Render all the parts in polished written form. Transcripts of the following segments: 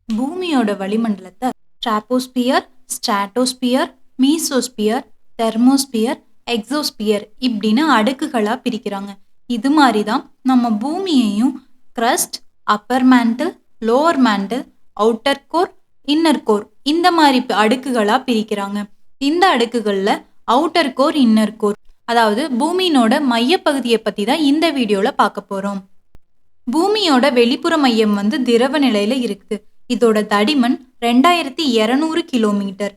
பூமியோட வளிமண்டலத்தை stratosphere, stratosphere, mesosphere, thermosphere, exosphere இப்படின்னு அடுக்குகளா பிரிக்கிறாங்க. இது மாதிரி தான் நம்ம பூமியையும் crust, upper mantle, lower mantle, outer core, inner core இந்த மாதிரி அடுக்குகளா பிரிக்கிறாங்க. இந்த அடுக்குகள்ல அவுட்டர் கோர், இன்னர் கோர், அதாவது பூமியினோட மையப்பகுதியை பத்தி தான் இந்த வீடியோல பார்க்க போறோம். பூமியோட வெளிப்புற மையம் திரவ நிலையில இருக்குது. இதோட தடிமன் 2200 கிலோமீட்டர்.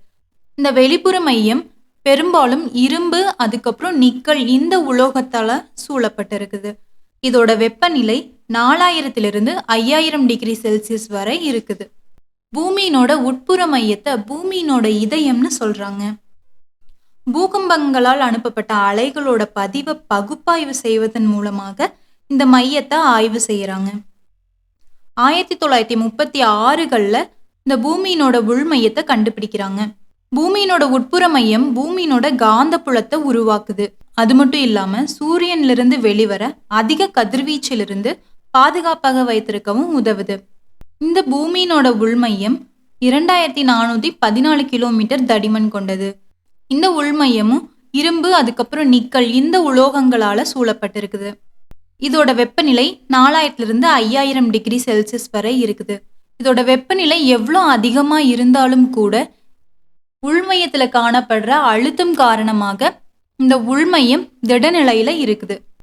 இந்த வெளிப்புற மையம் பெரும்பாலும் இரும்பு, அதுக்கப்புறம் நிக்கல் இந்த உலோகத்தால சூழப்பட்டிருக்குது. இதோட வெப்பநிலை 4000 5000 டிகிரி செல்சியஸ் வரை இருக்குது. பூமியினோட உட்புற மையத்தை பூமியினோட இதயம்னு சொல்றாங்க. பூகம்பங்களால் அனுப்பப்பட்ட அலைகளோட பதிவை பகுப்பாய்வு செய்வதன் மூலமாக இந்த மையத்தை ஆய்வு செய்யறாங்க. 1936கள்ல இந்த பூமியினோட உள் மையத்தை கண்டுபிடிக்கிறாங்க. பூமியினோட உட்புற மையம் பூமியினோட காந்த புலத்தை உருவாக்குது. அது மட்டும் இல்லாம சூரியன்ல இருந்து வெளிவர அதிக கதிர்வீச்சிலிருந்து பாதுகாப்பாக வைத்திருக்கவும் உதவுது. இந்த பூமியினோட உள்மையம் 2414 கிலோமீட்டர் தடிமன் கொண்டது. இந்த உள்மையமும் இரும்பு, அதுக்கப்புறம் நிக்கல் இந்த உலோகங்களால சூழப்பட்டிருக்குது. இதோட வெப்பநிலை 4000 5000 டிகிரி செல்சியஸ் வரை இருக்குது. இதோட வெப்பநிலை எவ்வளோ அதிகமா இருந்தாலும் கூட உள்மையத்துல காணப்படுற அழுத்தம் காரணமாக இந்த உள்மையம் திடநிலையில இருக்குது.